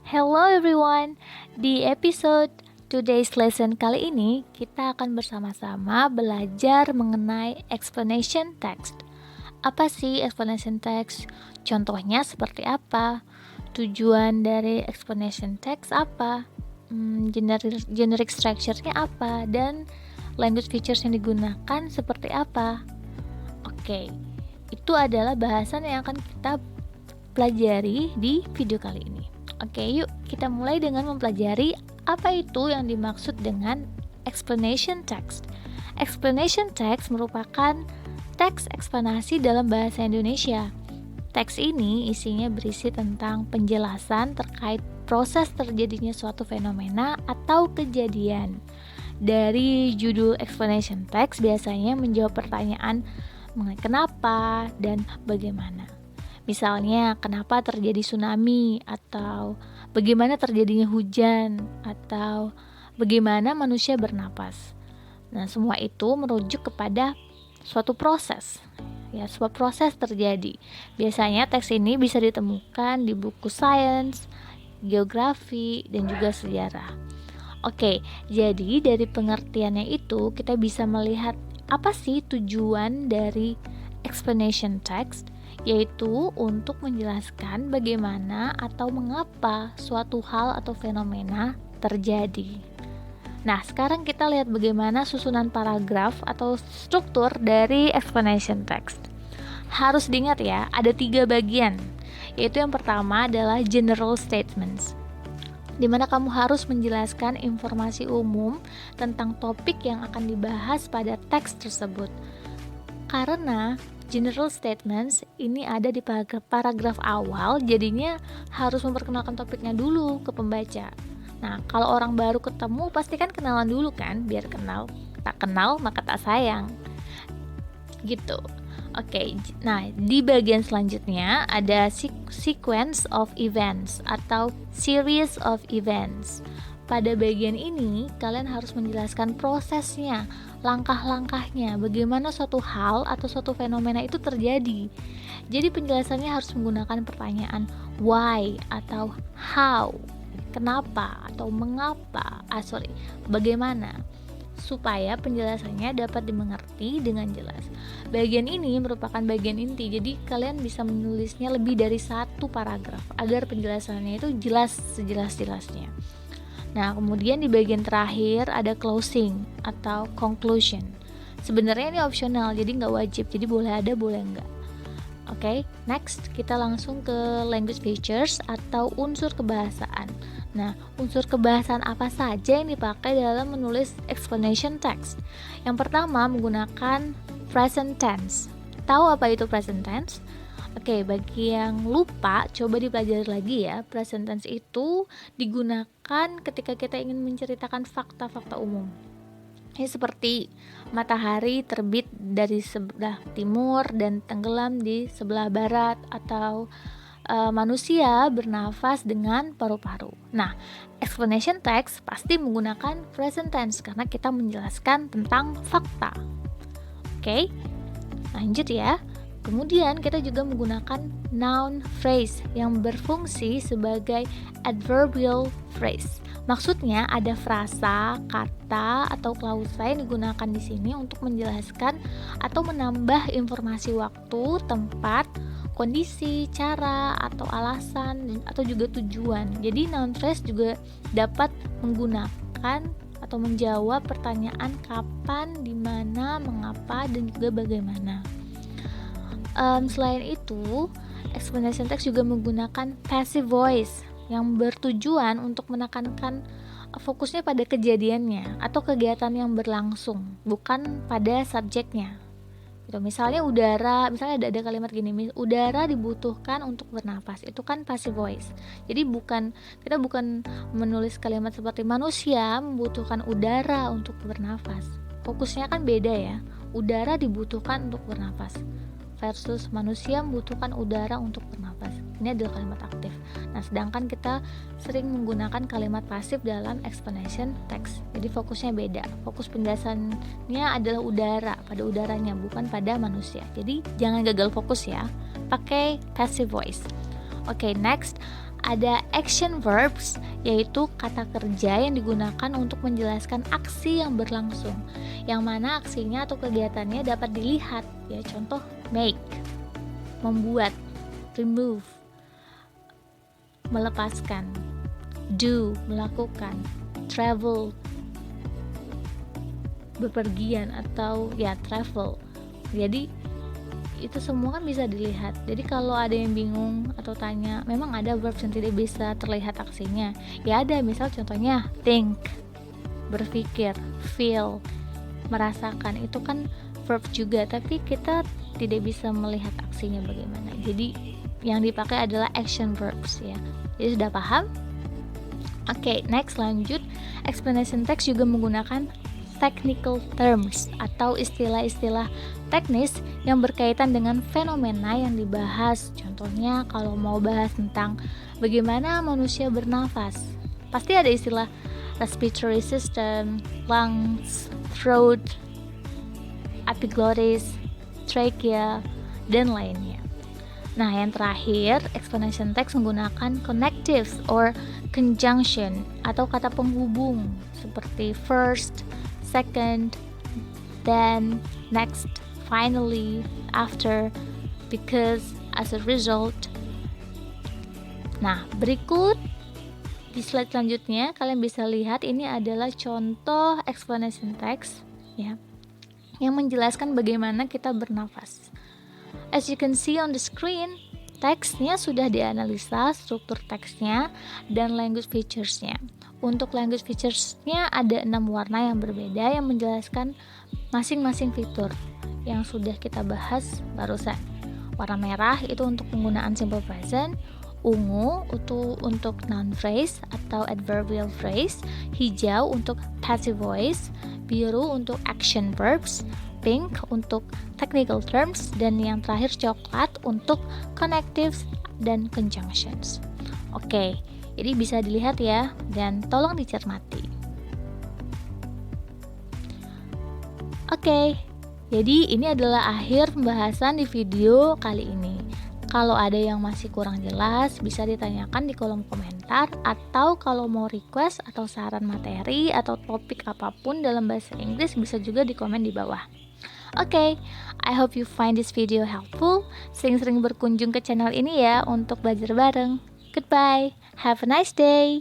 Hello everyone, di episode today's lesson kali ini kita akan bersama-sama belajar mengenai explanation text. Apa sih explanation text? Contohnya seperti apa? Tujuan dari explanation text apa? Generic structure-nya apa? Dan language features yang digunakan seperti apa? Oke, itu adalah bahasan yang akan kita pelajari di video kali ini. Oke, yuk kita mulai dengan mempelajari apa itu yang dimaksud dengan explanation text. Explanation text merupakan teks eksplanasi dalam bahasa Indonesia. Teks ini isinya berisi tentang penjelasan terkait proses terjadinya suatu fenomena atau kejadian. Dari judul explanation text biasanya menjawab pertanyaan mengenai kenapa dan bagaimana. Misalnya, kenapa terjadi tsunami, atau bagaimana terjadinya hujan, atau bagaimana manusia bernapas. Nah, semua itu merujuk kepada suatu proses. Ya, sebuah proses terjadi. Biasanya teks ini bisa ditemukan di buku sains, geografi, dan juga sejarah. Oke, jadi dari pengertiannya itu kita bisa melihat apa sih tujuan dari explanation text, yaitu untuk menjelaskan bagaimana atau mengapa suatu hal atau fenomena terjadi. Nah, sekarang kita lihat bagaimana susunan paragraf atau struktur dari explanation text. Harus diingat ya, ada 3 bagian, yaitu yang pertama adalah general statements, di mana kamu harus menjelaskan informasi umum tentang topik yang akan dibahas pada teks tersebut. Karena general statements ini ada di paragraf awal, jadinya harus memperkenalkan topiknya dulu ke pembaca. Nah, kalau orang baru ketemu pasti kan kenalan dulu kan, biar kenal. Tak kenal maka tak sayang. Gitu. Oke, nah di bagian selanjutnya ada sequence of events atau series of events. Pada bagian ini, kalian harus menjelaskan prosesnya, langkah-langkahnya, bagaimana suatu hal atau suatu fenomena itu terjadi. Jadi penjelasannya harus menggunakan pertanyaan why atau how, kenapa atau mengapa, bagaimana, supaya penjelasannya dapat dimengerti dengan jelas. Bagian ini merupakan bagian inti, jadi kalian bisa menulisnya lebih dari 1 paragraf agar penjelasannya itu jelas sejelas-jelasnya. Nah, kemudian di bagian terakhir ada closing atau conclusion. Sebenarnya ini opsional, jadi nggak wajib, jadi boleh ada, boleh enggak. Oke, next kita langsung ke language features atau unsur kebahasaan. Nah, unsur kebahasaan apa saja yang dipakai dalam menulis explanation text? Yang pertama menggunakan present tense. Tahu apa itu present tense? Oke, bagi yang lupa, coba dipelajari lagi ya. Present tense itu digunakan ketika kita ingin menceritakan fakta-fakta umum. Ini seperti matahari terbit dari sebelah timur dan tenggelam di sebelah barat, atau manusia bernafas dengan paru-paru. Nah, explanation text pasti menggunakan present tense karena kita menjelaskan tentang fakta. Oke, lanjut ya. Kemudian kita juga menggunakan noun phrase yang berfungsi sebagai adverbial phrase. Maksudnya ada frasa, kata, atau klausa yang digunakan di sini untuk menjelaskan atau menambah informasi waktu, tempat, kondisi, cara, atau alasan, atau juga tujuan. Jadi noun phrase juga dapat menggunakan atau menjawab pertanyaan kapan, di mana, mengapa, dan juga bagaimana. Selain itu, explanation text juga menggunakan passive voice yang bertujuan untuk menekankan fokusnya pada kejadiannya atau kegiatan yang berlangsung, bukan pada subjeknya. Gitu. Misalnya udara, misalnya ada kalimat gini, udara dibutuhkan untuk bernapas, itu kan passive voice. Jadi kita bukan menulis kalimat seperti manusia membutuhkan udara untuk bernapas. Fokusnya kan beda ya. Udara dibutuhkan untuk bernapas versus manusia membutuhkan udara untuk bernapas. Ini adalah kalimat aktif. Nah, sedangkan kita sering menggunakan kalimat pasif dalam explanation text. Jadi fokusnya beda. Fokus penjelasannya adalah udara, pada udaranya, bukan pada manusia. Jadi jangan gagal fokus ya. Pakai passive voice. Oke, next ada action verbs, yaitu kata kerja yang digunakan untuk menjelaskan aksi yang berlangsung, yang mana aksinya atau kegiatannya dapat dilihat. Ya, contoh make, membuat, remove, melepaskan, do, melakukan, travel, bepergian atau ya travel. Jadi itu semua kan bisa dilihat. Jadi kalau ada yang bingung atau tanya, memang ada verbs yang tidak bisa terlihat aksinya? Ya ada, misal contohnya think, berpikir, feel, merasakan, itu kan verb juga, tapi kita tidak bisa melihat aksinya bagaimana. Jadi yang dipakai adalah action verbs ya. Jadi sudah paham? Oke, next lanjut. Explanation text juga menggunakan technical terms atau istilah-istilah teknis yang berkaitan dengan fenomena yang dibahas. Contohnya kalau mau bahas tentang bagaimana manusia bernafas, pasti ada istilah respiratory system, lungs, throat, epiglottis, trachea, dan lainnya. Nah, yang terakhir, explanation text menggunakan connectives or conjunction atau kata penghubung seperti first, second, then, next, finally, after, because, as a result. Nah, berikut di slide selanjutnya kalian bisa lihat ini adalah contoh explanation text ya, yang menjelaskan bagaimana kita bernafas. As you can see on the screen, teksnya sudah dianalisa, struktur teksnya dan language features-nya. Untuk language features-nya ada 6 warna yang berbeda yang menjelaskan masing-masing fitur yang sudah kita bahas barusan. Warna merah itu untuk penggunaan simple present, ungu itu untuk noun phrase atau adverbial phrase, hijau untuk passive voice, biru untuk action verbs, pink untuk technical terms, dan yang terakhir coklat untuk connectives dan conjunctions. Oke, jadi bisa dilihat ya, dan tolong dicermati. Oke, jadi ini adalah akhir pembahasan di video kali ini. Kalau ada yang masih kurang jelas, bisa ditanyakan di kolom komentar, atau kalau mau request atau saran materi atau topik apapun dalam bahasa Inggris bisa juga di komen di bawah. Oke, I hope you find this video helpful. Sering-sering berkunjung ke channel ini ya untuk belajar bareng. Goodbye, have a nice day.